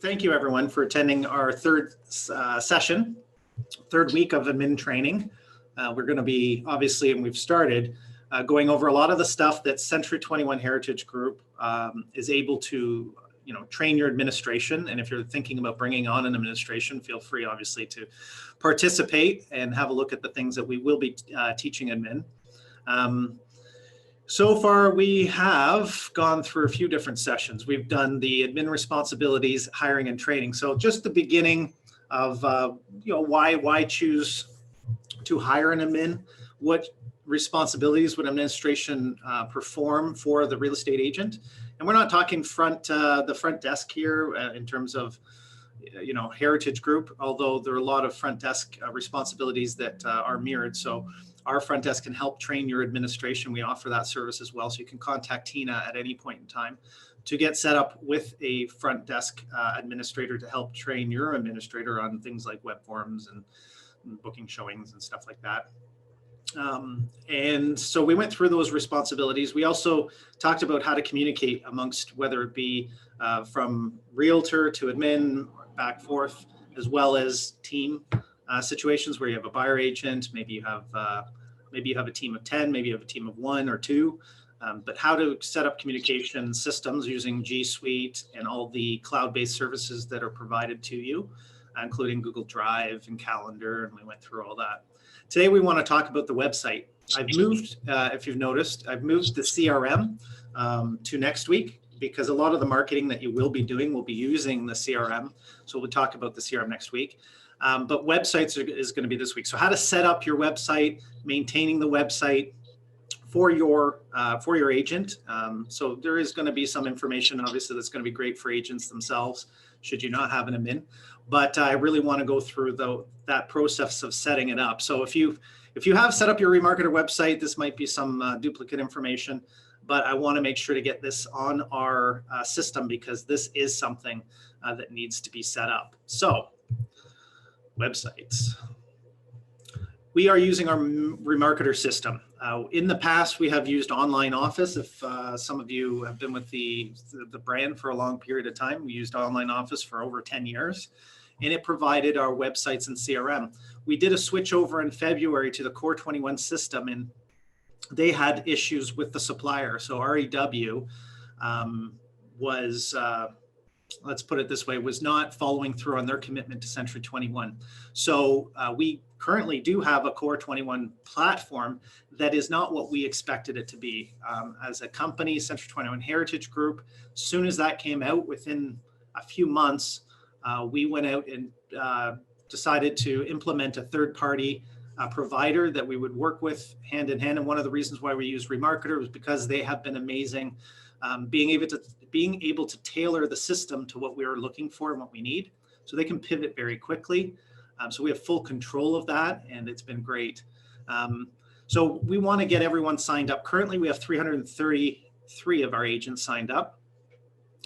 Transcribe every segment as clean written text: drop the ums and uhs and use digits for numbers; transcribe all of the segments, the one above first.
thank you everyone for attending our third week of admin training. We're going to be, obviously, and we've started, going over a lot of the stuff that Century 21 Heritage Group is able to, train your administration. And if you're thinking about bringing on an administration, feel free, obviously, to participate and have a look at the things that we will be teaching admin. So far, we have gone through a few different sessions. We've done the admin responsibilities, hiring and training. So just the beginning of, why choose to hire an admin, what responsibilities would administration perform for the real estate agent. And we're not talking the front desk here in terms of, Heritage Group, although there are a lot of front desk responsibilities that are mirrored. So our front desk can help train your administration. We offer that service as well. So you can contact Tina at any point in time to get set up with a front desk administrator to help train your administrator on things like web forms and booking showings and stuff like that. And so we went through those responsibilities. We also talked about how to communicate amongst, whether it be from realtor to admin, back forth, as well as team situations where you have a buyer agent, maybe you have a team of 10, maybe you have a team of 1 or 2, but how to set up communication systems using G Suite and all the cloud-based services that are provided to you, including Google Drive and Calendar, and we went through all that. Today we want to talk about the website. I've moved, if you've noticed, I've moved the CRM to next week, because a lot of the marketing that you will be doing will be using the CRM. So we'll talk about the CRM next week. But websites is going to be this week. So how to set up your website, maintaining the website for your agent. So there is going to be some information, obviously, that's going to be great for agents themselves, should you not have an admin. But I really want to go through that process of setting it up. So if you have set up your REMARKETER website, this might be some duplicate information, but I want to make sure to get this on our system, because this is something that needs to be set up. So websites. We are using our REMARKETER system. In the past, we have used Online Office. If some of you have been with the brand for a long period of time, we used Online Office for over 10 years, and it provided our websites and CRM. We did a switch over in February to the Core 21 system, and they had issues with the supplier. So REW was, let's put it this way, was not following through on their commitment to Century 21. So we currently do have a Core 21 platform that is not what we expected it to be. As a company, Century 21 Heritage Group, as soon as that came out, within a few months, we went out and decided to implement a third-party provider that we would work with hand in hand. And one of the reasons why we use REMARKETER was because they have been amazing, being able to tailor the system to what we are looking for and what we need. So they can pivot very quickly. So we have full control of that, and it's been great. So we want to get everyone signed up. Currently, we have 333 of our agents signed up.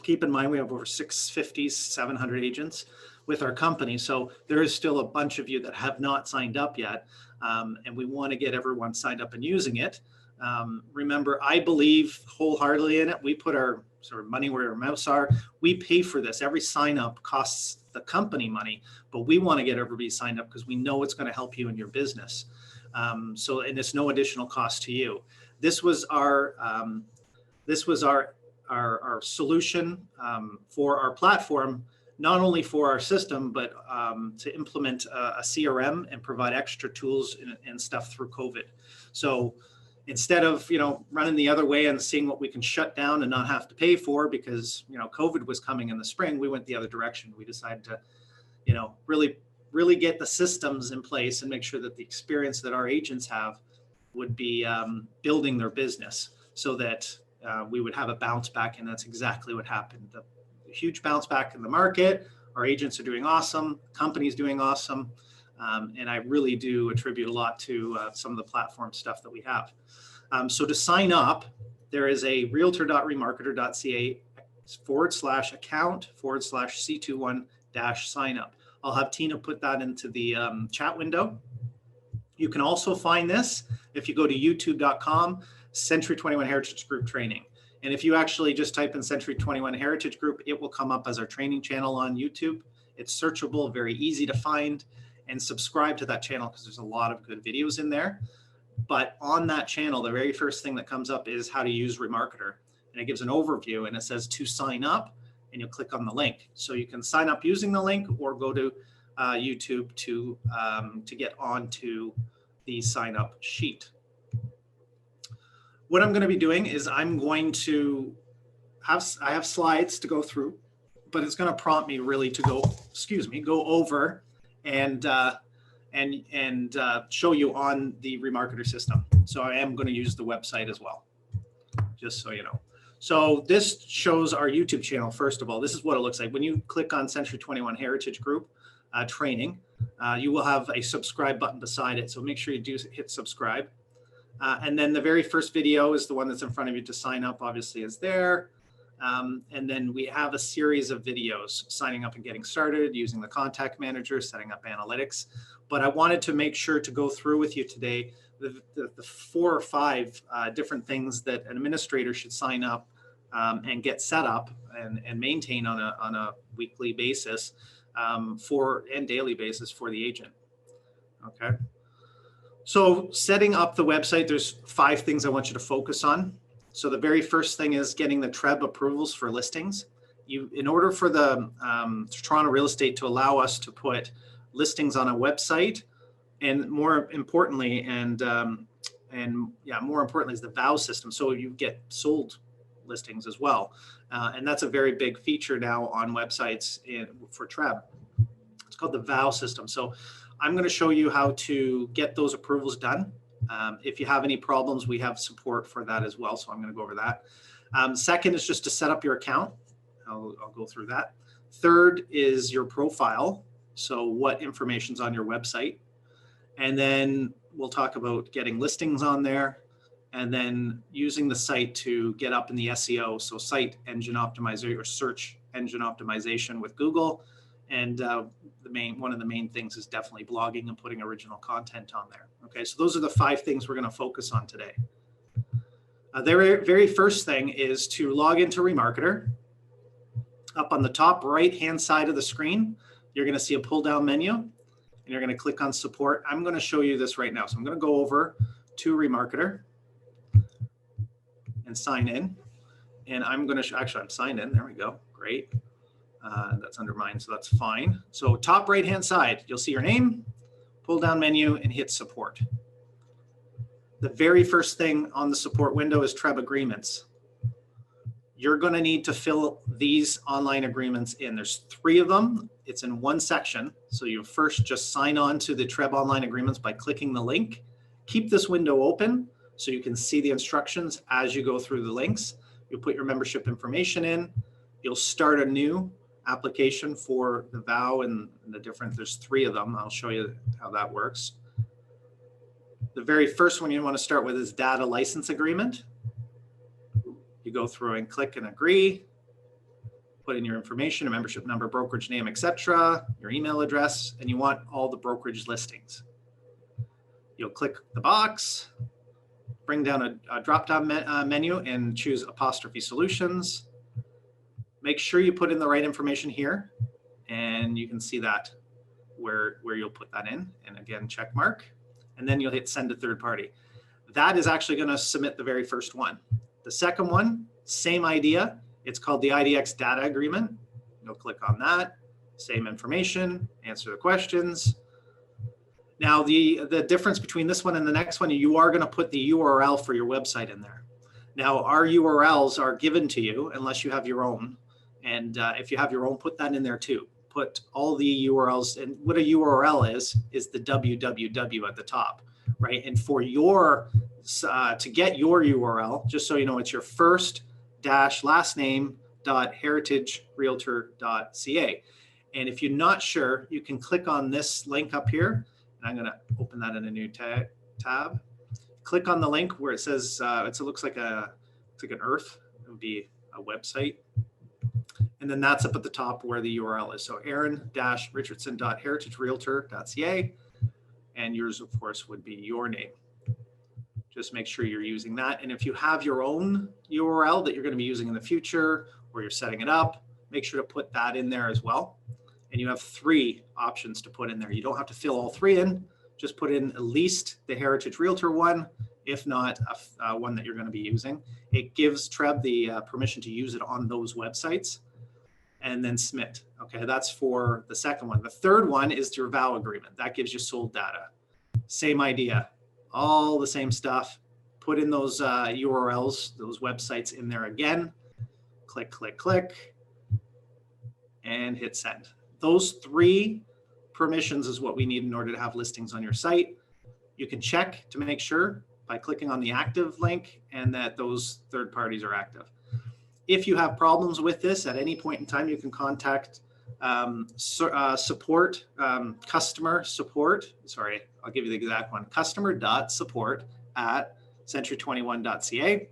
Keep in mind, we have over 650, 700 agents with our company. So there is still a bunch of you that have not signed up yet. And we want to get everyone signed up and using it. Remember, I believe wholeheartedly in it. We put our sort of money where our mouths are. We pay for this. Every sign up costs the company money, but we want to get everybody signed up because we know it's going to help you in your business. And it's no additional cost to you. This was our solution for our platform, not only for our system, but to implement a CRM and provide extra tools and stuff through COVID. So instead of running the other way and seeing what we can shut down and not have to pay for, because COVID was coming in the spring, we went the other direction. We decided to really get the systems in place and make sure that the experience that our agents have would be building their business, so that we would have a bounce back. And that's exactly what happened. The huge bounce back in the market. Our agents are doing awesome. Company's doing awesome. And I really do attribute a lot to some of the platform stuff that we have. So to sign up, there is a realtor.remarketer.ca/account/C21-sign up. I'll have Tina put that into the chat window. You can also find this if you go to youtube.com, Century 21 Heritage Group Training. And if you actually just type in Century 21 Heritage Group, it will come up as our training channel on YouTube. It's searchable, very easy to find, and subscribe to that channel because there's a lot of good videos in there. But on that channel, the very first thing that comes up is how to use REMARKETER. And it gives an overview and it says to sign up, and you'll click on the link. So you can sign up using the link or go to YouTube to get onto the sign up sheet. What I'm going to be doing is I'm going to I have slides to go through, but it's going to prompt me really to go over and show you on the REMARKETER system. So I am going to use the website as well, just so you know. So this shows our YouTube channel. First of all, this is what it looks like. When you click on Century 21 Heritage Group training, you will have a subscribe button beside it. So make sure you do hit subscribe. And then the very first video is the one that's in front of you to sign up, obviously is there. And then we have a series of videos, signing up and getting started, using the contact manager, setting up analytics. But I wanted to make sure to go through with you today the 4 or 5 different things that an administrator should sign up and get set up and maintain on a weekly basis and daily basis for the agent. Okay. So setting up the website, there's 5 things I want you to focus on. So the very first thing is getting the TRREB approvals for listings. In order for the Toronto Real Estate to allow us to put listings on a website, and more importantly, more importantly is the VOW system. So you get sold listings as well. And that's a very big feature now on websites for TRREB. It's called the VOW system. So I'm going to show you how to get those approvals done. If you have any problems, we have support for that as well. So I'm going to go over that. Second is just to set up your account. I'll go through that. Third is your profile. So what information's on your website. And then we'll talk about getting listings on there and then using the site to get up in the SEO. So site engine optimization or search engine optimization with Google. And one of the main things is definitely blogging and putting original content on there. Okay, so those are the 5 things we're going to focus on today. The very first thing is to log into REMARKETER. Up on the top right-hand side of the screen, you're going to see a pull-down menu, and you're going to click on support. I'm going to show you this right now. So I'm going to go over to REMARKETER and sign in. And I'm going to actually, I'm signed in. There we go. Great. That's under mine, so that's fine. So top right-hand side, you'll see your name, pull down menu, and hit support. The very first thing on the support window is TRREB agreements. You're going to need to fill these online agreements in. There's 3 of them. It's in one section. So you first just sign on to the TRREB online agreements by clicking the link. Keep this window open so you can see the instructions as you go through the links. You'll put your membership information in. You'll start a new application for the VOW and the different, there's 3 of them. I'll show you how that works. The very first one you want to start with is data license agreement. You go through and click and agree, put in your information, a membership number, brokerage name, etc., your email address, and you want all the brokerage listings. You'll click the box, bring down a drop-down menu and choose apostrophe solutions. Make sure you put in the right information here, and you can see that where you'll put that in. And again, check mark, and then you'll hit send to third party. That is actually going to submit the very first one. The second one, same idea. It's called the IDX data agreement. You'll click on that, same information, answer the questions. Now the difference between this one and the next one, you are going to put the URL for your website in there. Now our URLs are given to you unless you have your own. And if you have your own, put that in there too. Put all the URLs, and what a URL is the www at the top, right? And for your, to get your URL, just so you know, it's your first dash last name .heritagerealtor.ca. And if you're not sure, you can click on this link up here, and I'm going to open that in a new tab. Click on the link where it says, it looks like an earth. It would be a website. And then that's up at the top where the URL is. So aaron-richardson.heritagerealtor.ca. And yours, of course, would be your name. Just make sure you're using that. And if you have your own URL that you're going to be using in the future, or you're setting it up, make sure to put that in there as well. And you have 3 options to put in there. You don't have to fill all 3 in. Just put in at least the Heritage Realtor one, if not one that you're going to be using. It gives TRREB the permission to use it on those websites, and then submit. Okay, that's for the second one. The third one is your vow agreement. That gives you sold data. Same idea, all the same stuff. Put in those URLs, those websites in there again. Click, click, click, and hit send. Those 3 permissions is what we need in order to have listings on your site. You can check to make sure by clicking on the active link and that those third parties are active. If you have problems with this at any point in time, you can contact support, customer support. Sorry, I'll give you the exact one, customer.support@century21.ca.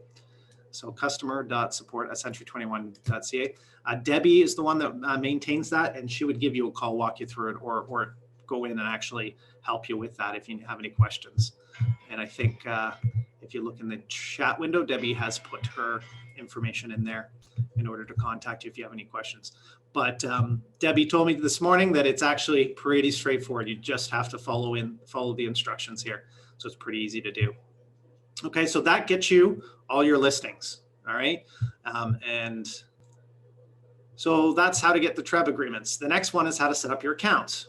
So customer.support@century21.ca. Debbie is the one that maintains that, and she would give you a call, walk you through it, or go in and actually help you with that if you have any questions. And I think if you look in the chat window, Debbie has put her information in there in order to contact you if you have any questions. But Debbie told me this morning that it's actually pretty straightforward. You just have to follow the instructions here. So it's pretty easy to do. Okay, so that gets you all your listings. All right. And so that's how to get the TRREB agreements. The next one is how to set up your accounts.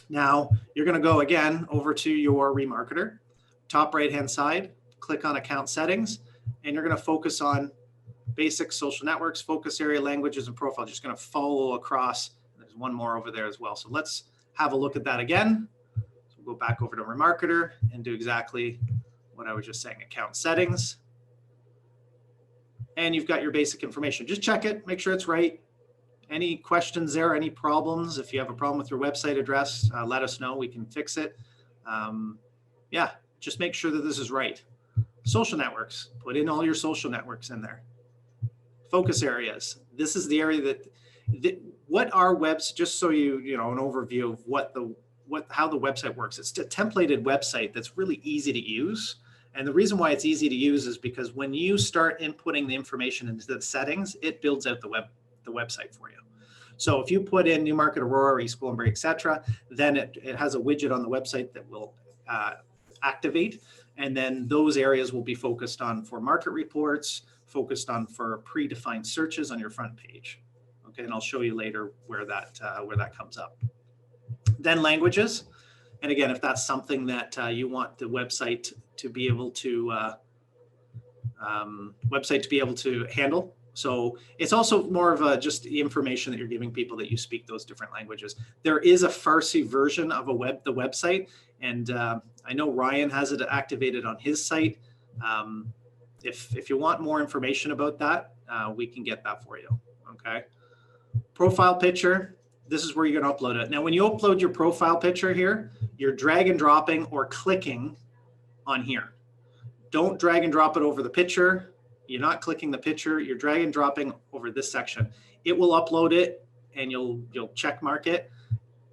Now you're going to go again over to your remarketer, top right-hand side, click on account settings, and you're going to focus on basic social networks, focus area, languages, and profile. Just going to follow across. There's one more over there as well. So let's have a look at that again. So we'll go back over to remarketer and do exactly what I was just saying, account settings. And you've got your basic information. Just check it, make sure it's right. Any questions there, any problems? If you have a problem with your website address, let us know, we can fix it. Yeah, just make sure that this is right. Social networks, put in all your social networks in there. Focus areas. This is the area that what are webs, just so you know, an overview of how the website works. It's a templated website that's really easy to use. And the reason why it's easy to use is because when you start inputting the information into the settings, it builds out the website for you. So if you put in Newmarket, Aurora, East Gwillimbury, etc., then it has a widget on the website that will activate. And then those areas will be focused on for market reports, focused on for predefined searches on your front page. Okay, and I'll show you later where that comes up. Then languages. And again, if that's something that you want the website to be able to handle. So it's also more of just the information that you're giving people that you speak those different languages. There is a Farsi version of the website, and I know Ryan has it activated on his site. If you want more information about that, we can get that for you. Okay. Profile picture. This is where you're going to upload it. Now, when you upload your profile picture here, you're drag and dropping or clicking on here. Don't drag and drop it over the picture. You're not clicking the picture. You're drag and dropping over this section. It will upload it, and you'll check mark it.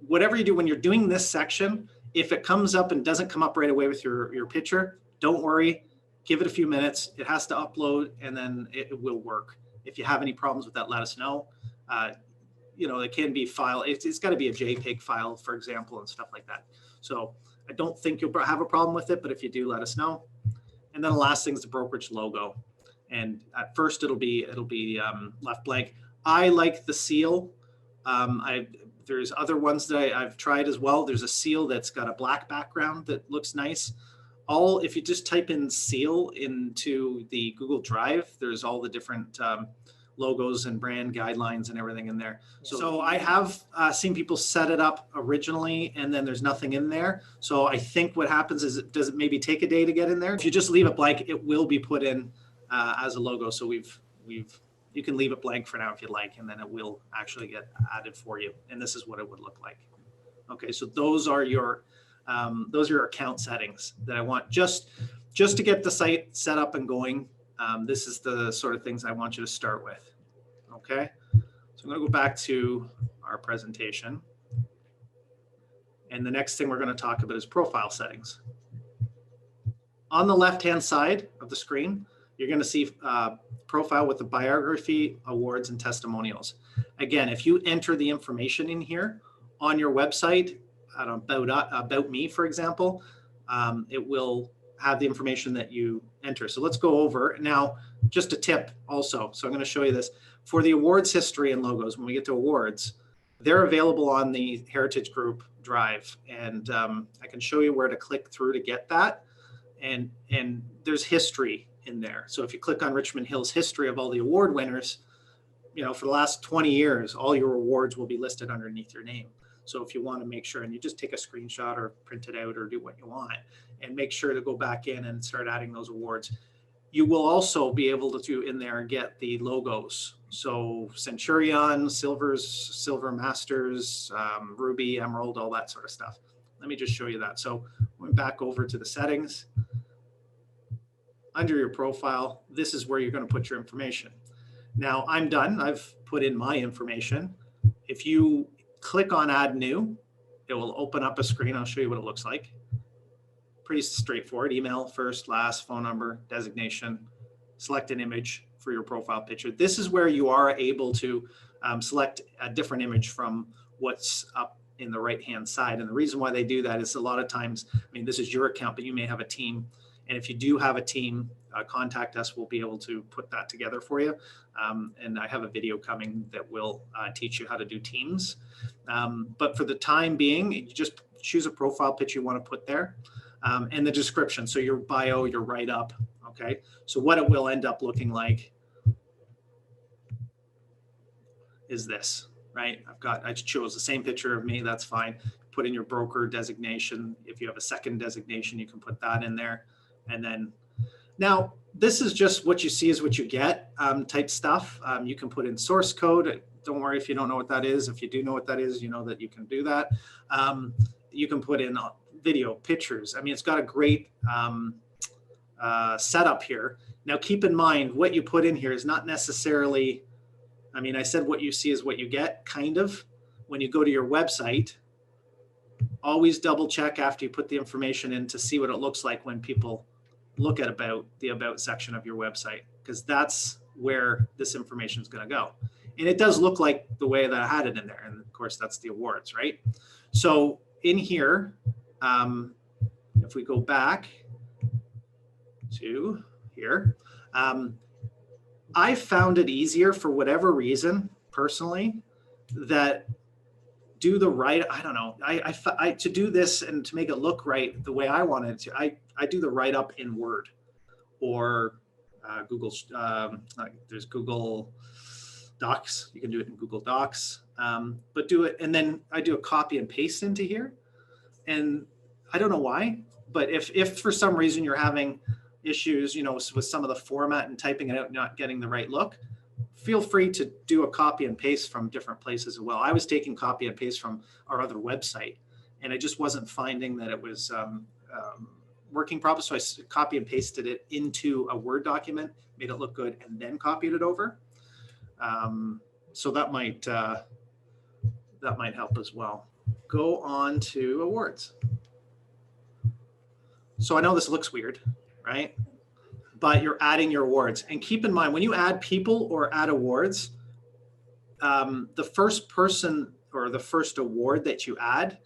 Whatever you do when you're doing this section, if it comes up and doesn't come up right away with your picture, don't worry. Give it a few minutes. It has to upload, and then it will work. If you have any problems with that, let us know. You know, it can be file. It's got to be a JPEG file, for example, and stuff like that. So I don't think you'll have a problem with it, but if you do, let us know. And then the last thing is the brokerage logo. And at first it'll be left blank. I like the seal. There's other ones that I've tried as well. There's a seal that's got a black background that looks nice. If you just type in seal into the Google Drive, there's all the different logos and brand guidelines and everything in there. So I have seen people set it up originally and then there's nothing in there. So I think what happens is does it maybe take a day to get in there? If you just leave it blank, it will be put in as a logo. So you can leave it blank for now if you like, and then it will actually get added for you. And this is what it would look like. Okay, so those are your account settings that I want just to get the site set up and going. This is the sort of things I want you to start with. Okay, so I'm going to go back to our presentation. And the next thing we're going to talk about is profile settings. On the left-hand side of the screen, you're going to see profile with the biography, awards, and testimonials. Again, if you enter the information in here on your website, about me, for example, it will have the information that you enter. So let's go over now, just a tip also. So I'm going to show you this. For the awards history and logos, when we get to awards, they're available on the Heritage Group Drive. And I can show you where to click through to get that. And there's history in there. So if you click on Richmond Hill's history of all the award winners, you know, for the last 20 years, all your awards will be listed underneath your name. So if you want to make sure, and you just take a screenshot or print it out or do what you want, and make sure to go back in and start adding those awards. You will also be able to in there get the logos. So Centurion, Silver Masters, Ruby, Emerald, all that sort of stuff. Let me just show you that. So went back over to the settings. Under your profile, this is where you're going to put your information. Now I'm done. I've put in my information. If you click on Add New, it will open up a screen. I'll show you what it looks like. Pretty straightforward. Email, first, last, phone number, designation, select an image for your profile picture. This is where you are able to select a different image from what's up in the right-hand side. And the reason why they do that is a lot of times, I mean, this is your account, but you may have a team. And if you do have a team, contact us. We'll be able to put that together for you. And I have a video coming that will teach you how to do teams. But for the time being, you just choose a profile picture you want to put there. And the description, so your bio, your write-up, okay? So what it will end up looking like is this, right? I chose the same picture of me, that's fine. Put in your broker designation. If you have a second designation, you can put that in there. And then, now, this is just what you see is what you get type stuff. You can put in source code. Don't worry if you don't know what that is. If you do know what that is, you know that you can do that. You can put in video, pictures. I mean, it's got a great setup here. Now, keep in mind, what you put in here is not necessarily, I mean, I said what you see is what you get, kind of. When you go to your website, always double check after you put the information in to see what it looks like when people look at the about section of your website, because that's where this information is going to go. And it does look like the way that I had it in there. And of course, that's the awards, right? So in here, if we go back to here, I found it easier for whatever reason, personally, that do the right, I don't know, I to do this and to make it look right the way I wanted it to, I do the write-up in Word or Google, there's Google Docs. You can do it in Google Docs, but do it, and then I do a copy and paste into here. And I don't know why, but if for some reason you're having issues, you know, with some of the format and typing it out, not getting the right look, feel free to do a copy and paste from different places as well. I was taking copy and paste from our other website, and I just wasn't finding that it was working properly. So I copy and pasted it into a Word document, made it look good, and then copied it over. So that might help as well. Go on to awards. So I know this looks weird, right? But you're adding your awards. And keep in mind, when you add people or add awards, the first person or the first award that you add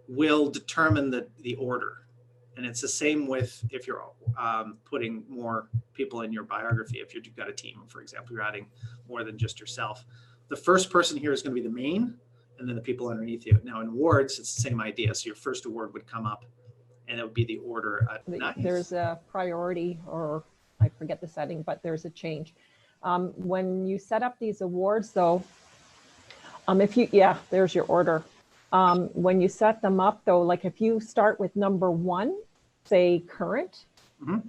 will determine the order. And it's the same with if you're putting more people in your biography. If you've got a team, for example, you're adding more than just yourself. The first person here is going to be the main, and then the people underneath you. Now in awards, it's the same idea. So your first award would come up, and it would be the order. There's a priority, or I forget the setting, but there's a change. When you set up these awards, though, there's your order. When you set them up, though, like if you start with number 1, say current,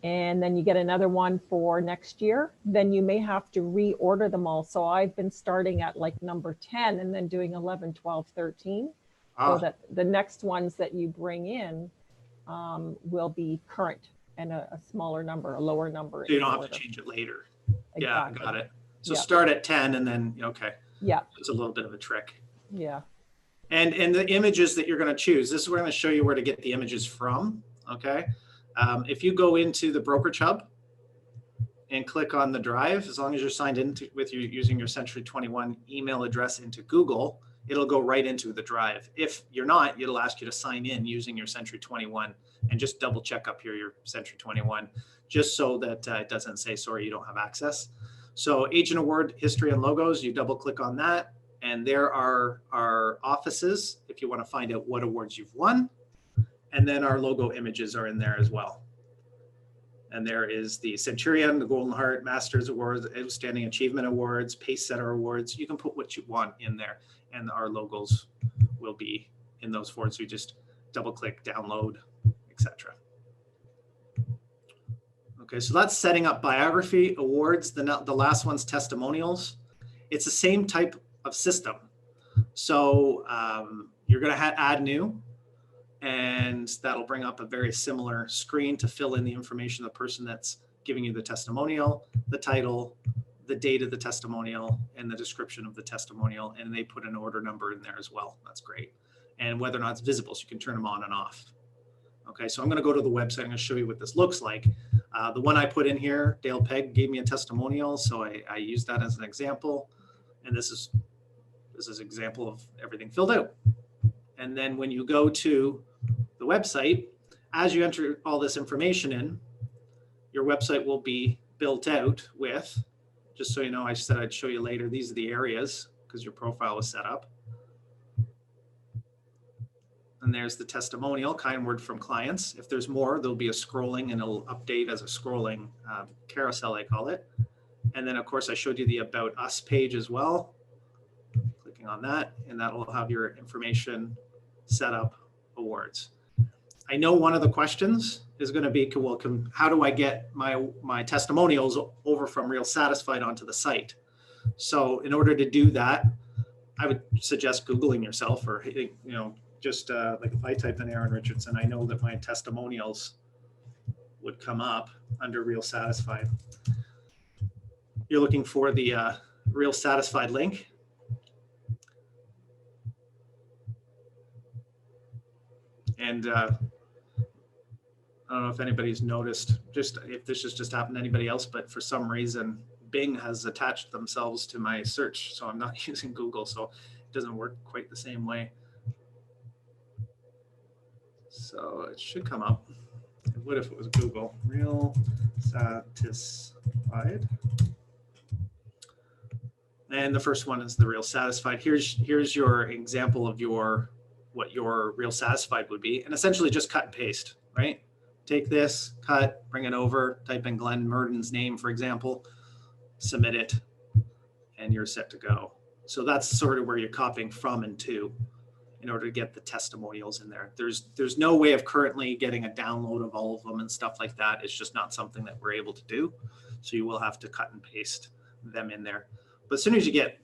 and then you get another one for next year, then you may have to reorder them all. So I've been starting at like number 10 and then doing 11, 12, 13, so that the next ones that you bring in will be current and a smaller number, a lower number. So you don't have to change it later. Exactly. Yeah, got it. So start at 10 and then, okay. Yeah. It's a little bit of a trick. Yeah. And the images that you're going to choose, this is where I'm going to show you where to get the images from. Okay. If you go into the Brokerage Hub and click on the drive, as long as you're signed in with using your Century 21 email address into Google, it'll go right into the drive. If you're not, it'll ask you to sign in using your Century 21 and just double check up here your Century 21, just so that it doesn't say, sorry, you don't have access. So agent award history and logos, you double click on that. And there are our offices if you want to find out what awards you've won. And then our logo images are in there as well. And there is the Centurion, the Golden Heart, Masters Awards, Outstanding Achievement Awards, Pace Setter Awards. You can put what you want in there, and our logos will be in those forms. So you just double click, download, etc. Okay, so that's setting up biography, awards. The last one's testimonials. It's the same type of system. So you're going to add new, and that'll bring up a very similar screen to fill in the information of the person that's giving you the testimonial, the title, the date of the testimonial, and the description of the testimonial. And they put an order number in there as well. That's great. And whether or not it's visible, so you can turn them on and off. Okay, so I'm going to go to the website. I'm going to show you what this looks like. The one I put in here, Dale Pegg gave me a testimonial, so I used that as an example. And this is an example of everything filled out. And then when you go to the website, as you enter all this information in, your website will be built out with, just so you know, I said I'd show you later, these are the areas because your profile was set up. And there's the testimonial, kind word from clients. If there's more, there'll be a scrolling, and it'll update as a scrolling carousel, I call it. And then, of course, I showed you the About Us page as well. Clicking on that, and that will have your information, set up, awards. I know one of the questions is going to be, well, how do I get my testimonials over from Real Satisfied onto the site? So in order to do that, I would suggest Googling yourself, or hitting, just like if I type in Aaron Richardson, I know that my testimonials would come up under Real Satisfied. You're looking for the Real Satisfied link. And I don't know if anybody's noticed, just if this has just happened to anybody else, but for some reason, Bing has attached themselves to my search. So I'm not using Google, so it doesn't work quite the same way. So it should come up. It would if it was Google. Real Satisfied. And the first one is the Real Satisfied. Here's your example of what your Real Satisfied would be. And essentially just cut and paste, right? Take this, cut, bring it over, type in Glenn Murden's name, for example, submit it, and you're set to go. So that's sort of where you're copying from and to in order to get the testimonials in there. There's no way of currently getting a download of all of them and stuff like that. It's just not something that we're able to do. So you will have to cut and paste them in there. But as soon as you get,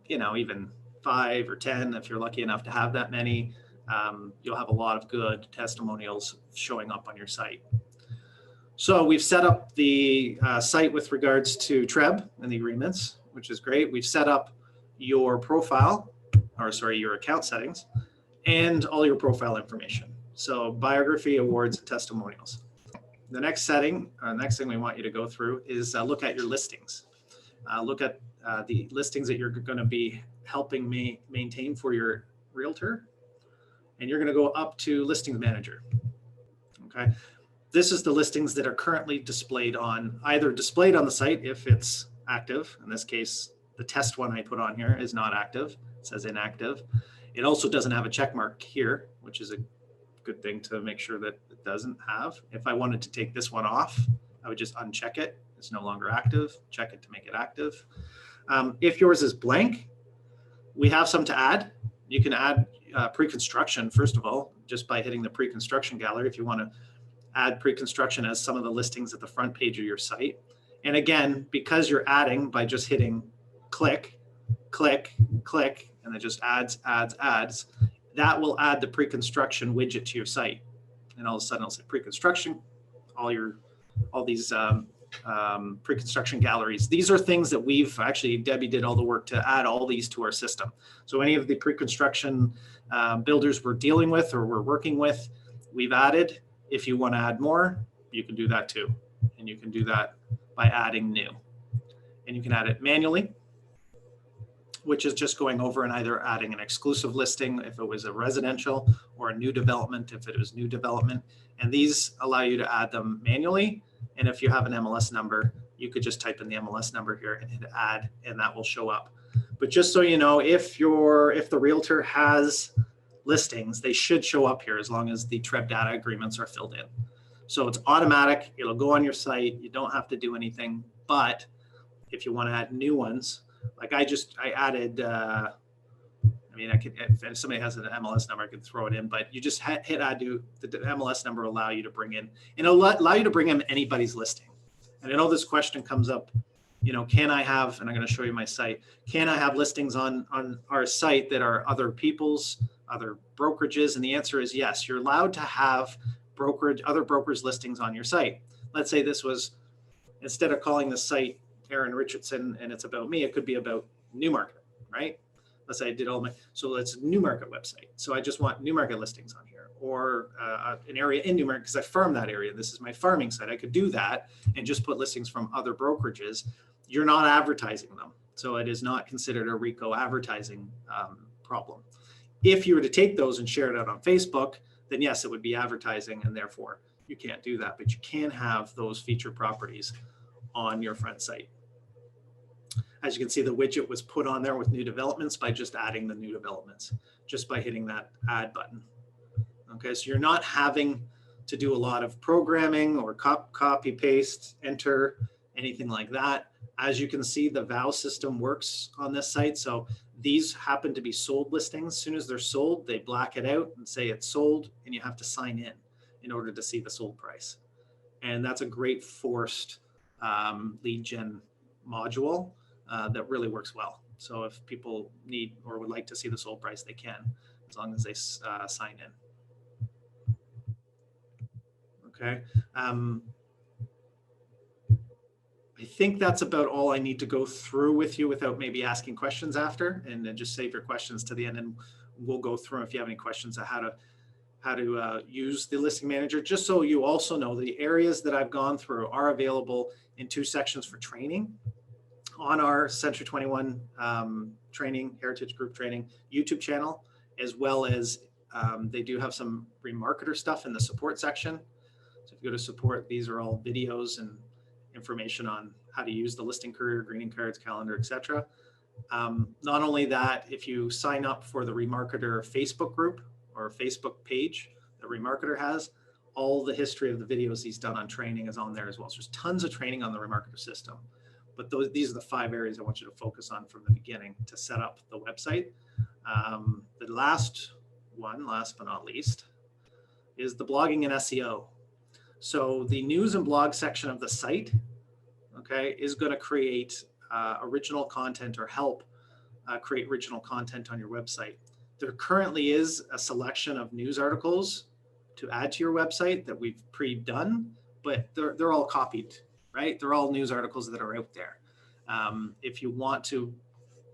even 5 or 10, if you're lucky enough to have that many, you'll have a lot of good testimonials showing up on your site. So we've set up the site with regards to TRREB and the agreements, which is great. We've set up your profile, your account settings, and all your profile information. So biography, awards, and testimonials. The next thing we want you to go through is look at your listings. Look at the listings that you're going to be helping me maintain for your realtor. And you're going to go up to Listings Manager. Okay. This is the listings that are currently displayed on the site if it's active. In this case, the test one I put on here is not active. It says inactive. It also doesn't have a check mark here, which is a good thing to make sure that it doesn't have. If I wanted to take this one off, I would just uncheck it. It's no longer active. Check it to make it active. If yours is blank, we have some to add. You can add pre-construction, first of all, just by hitting the pre-construction gallery if you want to add pre-construction as some of the listings at the front page of your site. And again, because you're adding by just hitting click, click, click, and it just adds, that will add the pre-construction widget to your site. And all of a sudden it'll say pre-construction, all these pre-construction galleries. These are things that Debbie did all the work to add all these to our system. So any of the pre-construction builders we're dealing with or we're working with, we've added. If you want to add more, you can do that too. And you can do that by adding new. And you can add it manually, which is just going over and either adding an exclusive listing if it was a residential, or a new development if it was new development. And these allow you to add them manually. And if you have an MLS number, you could just type in the MLS number here and hit add, and that will show up. But just so you know, if the realtor has listings, they should show up here as long as the TRREB data agreements are filled in. So it's automatic. It'll go on your site. You don't have to do anything. But if you want to add new ones, like I added, I mean, I could, if somebody has an MLS number, I could throw it in, but you just hit add to the MLS number, allow you to bring in, and allow you to bring in anybody's listing. And I know this question comes up, you know, can I have, and I'm going to show you my site, can I have listings on our site that are other people's, other brokerages? And the answer is yes. You're allowed to have other brokers' listings on your site. Let's say this was, instead of calling the site Aaron Richardson and it's about me, it could be about Newmarket, right? Let's say I did so it's a Newmarket website. So I just want Newmarket listings on here, or an area in Newmarket because I farm that area. This is my farming site. I could do that and just put listings from other brokerages. You're not advertising them. So it is not considered a RICO advertising problem. If you were to take those and share it out on Facebook, then yes, it would be advertising, and therefore you can't do that. But you can have those featured properties on your front site. As you can see, the widget was put on there with new developments by just adding the new developments, just by hitting that add button. Okay, so you're not having to do a lot of programming or copy, paste, enter, anything like that. As you can see, the VOW system works on this site. So these happen to be sold listings. As soon as they're sold, they black it out and say it's sold, and you have to sign in order to see the sold price. And that's a great forced lead gen module that really works well. So if people need or would like to see the sold price, they can, as long as they sign in. Okay. I think that's about all I need to go through with you without maybe asking questions after, and then just save your questions to the end, and we'll go through if you have any questions on how to use the listing manager. Just so you also know, the areas that I've gone through are available in 2 sections for training on our Century 21 training, Heritage Group training YouTube channel, as well as they do have some remarketer stuff in the support section. So if you go to support, these are all videos and information on how to use the listing courier, greeting cards, calendar, etc. Not only that, if you sign up for the Remarketer Facebook group or Facebook page that Remarketer has, all the history of the videos he's done on training is on there as well. So there's tons of training on the Remarketer system. But these are the 5 areas I want you to focus on from the beginning to set up the website. The last one, last but not least, is the blogging and SEO. So the news and blog section of the site, okay, is going to create original content or help create original content on your website. There currently is a selection of news articles to add to your website that we've pre-done, but they're all copied, right? They're all news articles that are out there. If you want to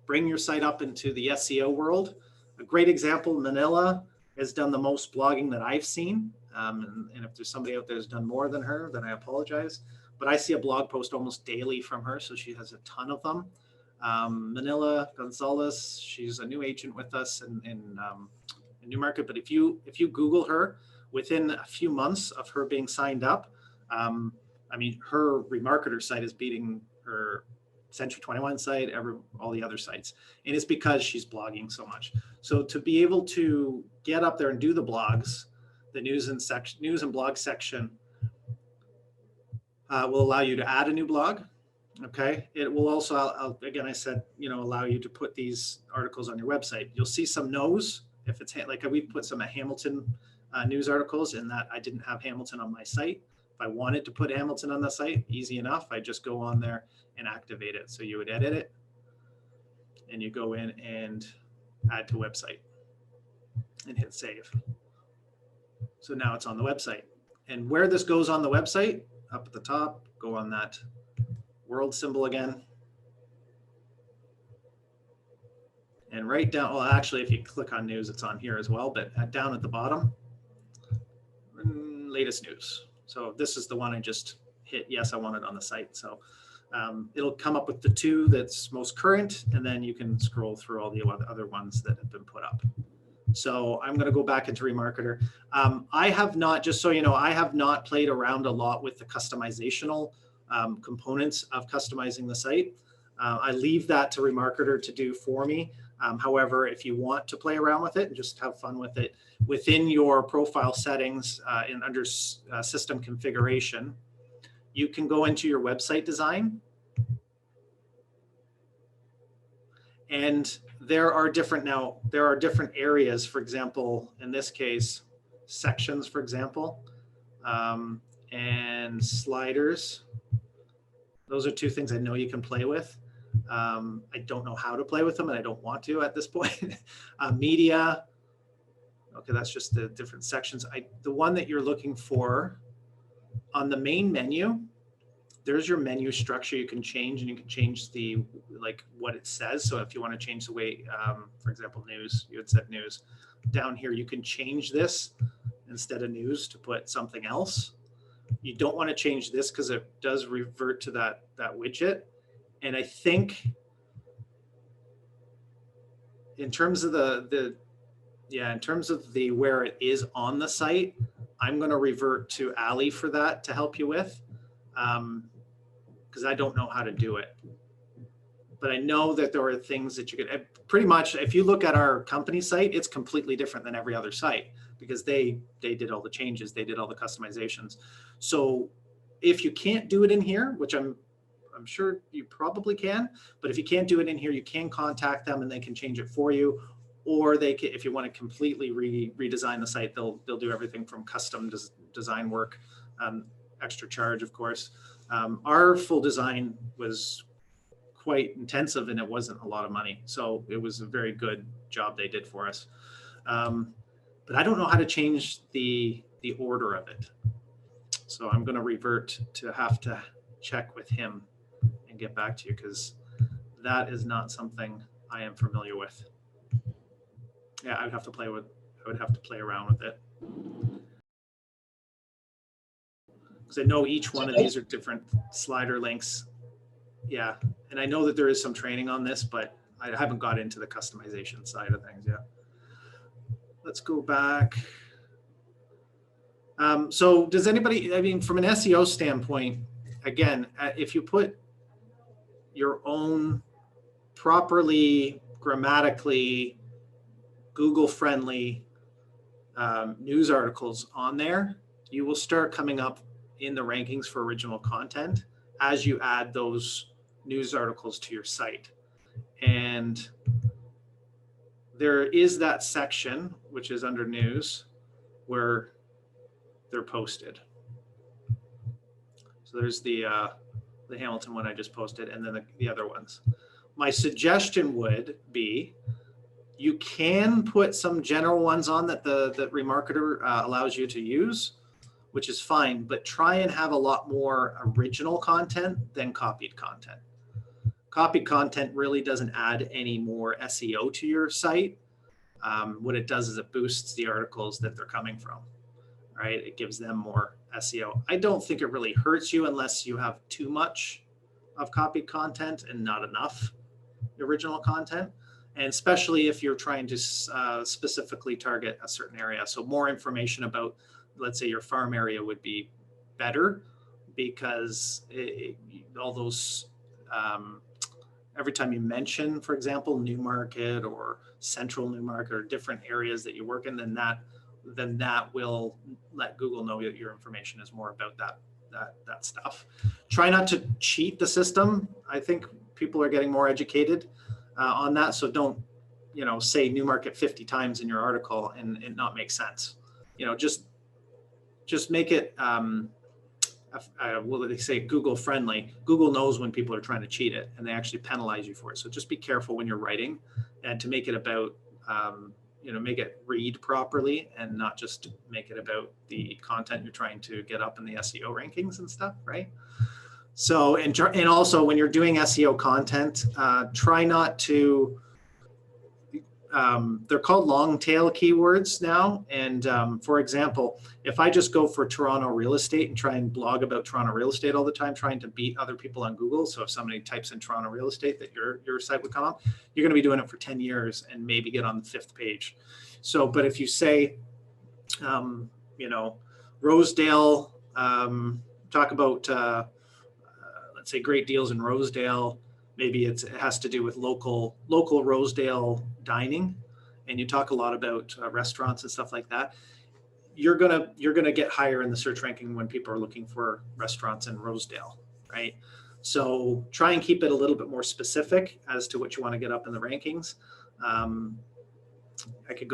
bring your site up into the SEO world, a great example, Manila has done the most blogging that I've seen. And if there's somebody out there who's done more than her, then I apologize. But I see a blog post almost daily from her, so she has a ton of them. Manila Gonzalez, she's a new agent with us in Newmarket. But if you Google her, within a few months of her being signed up, I mean, her Remarketer site is beating her Century 21 site, all the other sites. And it's because she's blogging so much. So to be able to get up there and do the blogs, the news and blog section will allow you to add a new blog. Okay. It will also, again, I said, allow you to put these articles on your website. You'll see some no's. If it's like we put some Hamilton news articles in that I didn't have Hamilton on my site. If I wanted to put Hamilton on the site, easy enough. I just go on there and activate it. So you would edit it and you go in and add to website and hit save. So now it's on the website. And where this goes on the website, up at the top, go on that world symbol again. And right down, well, actually, if you click on news, it's on here as well, but down at the bottom, latest news. So this is the one I just hit, yes, I want it on the site. So it'll come up with the 2 that's most current, and then you can scroll through all the other ones that have been put up. So I'm going to go back into Remarketer. I have not, just so you know, I have not played around a lot with the customizational components of customizing the site. I leave that to Remarketer to do for me. However, if you want to play around with it and just have fun with it, within your profile settings under system configuration, you can go into your website design. And there are different areas, for example, in this case, sections, for example, and sliders. Those are 2 things I know you can play with. I don't know how to play with them, and I don't want to at this point. Media. Okay, that's just the different sections. The one that you're looking for on the main menu, there's your menu structure you can change, and you can change the, like, what it says. So if you want to change the way, for example, news, you had said news. Down here, you can change this instead of news to put something else. You don't want to change this because it does revert to that widget. And I think in terms of in terms of the where it is on the site, I'm going to revert to Ali for that to help you with, because I don't know how to do it. But I know that there are things that you could, pretty much, if you look at our company site, it's completely different than every other site because they did all the changes, they did all the customizations. So if you can't do it in here, which I'm sure you probably can, but if you can't do it in here, you can contact them and they can change it for you. Or they can, if you want to completely redesign the site, they'll do everything from custom design work, extra charge, of course. Our full design was quite intensive and it wasn't a lot of money. So it was a very good job they did for us. But I don't know how to change the order of it. So I'm going to revert to have to check with him and get back to you because that is not something I am familiar with. Yeah, I would have to play around with it. Because I know each one of these are different slider links. Yeah, and I know that there is some training on this, but I haven't got into the customization side of things yet. Let's go back. So does anybody, I mean, from an SEO standpoint, again, if you put your own properly, grammatically, Google-friendly news articles on there, you will start coming up in the rankings for original content as you add those news articles to your site. And there is that section, which is under news, where they're posted. So there's the Hamilton one I just posted, and then the other ones. My suggestion would be you can put some general ones on that the Remarketer allows you to use, which is fine, but try and have a lot more original content than copied content. Copied content really doesn't add any more SEO to your site. What it does is it boosts the articles that they're coming from, right? It gives them more SEO. I don't think it really hurts you unless you have too much of copied content and not enough original content. And especially if you're trying to specifically target a certain area. So more information about, let's say, your farm area would be better because all those, every time you mention, for example, Newmarket or Central Newmarket or different areas that you work in, then that will let Google know that your information is more about that stuff. Try not to cheat the system. I think people are getting more educated on that. So don't, say Newmarket 50 times in your article and not make sense. Just make it, what do they say, Google friendly. Google knows when people are trying to cheat it and they actually penalize you for it. So just be careful when you're writing and to make it about, make it read properly and not just make it about the content you're trying to get up in the SEO rankings and stuff, right? So, and also when you're doing SEO content, try not to, they're called long tail keywords now. And for example, if I just go for Toronto real estate and try and blog about Toronto real estate all the time, trying to beat other people on Google. So if somebody types in Toronto real estate, that your site would come up, you're going to be doing it for 10 years and maybe get on the 5th page. So, but if you say, you know, Rosedale, talk about, let's say great deals in Rosedale, maybe it has to do with local Rosedale dining, and you talk a lot about restaurants and stuff like that, you're gonna get higher in the search ranking when people are looking for restaurants in Rosedale, right? So try and keep it a little bit more specific as to what you want to get up in the rankings. I could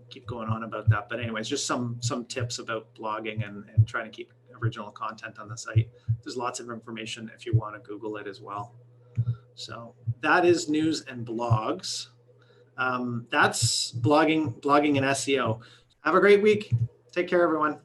keep going on about that, but anyways, just some tips about blogging and trying to keep original content on the site. There's lots of information if you want to Google it as well. So that is news and blogs. That's blogging and SEO. Have a great week. Take care, everyone.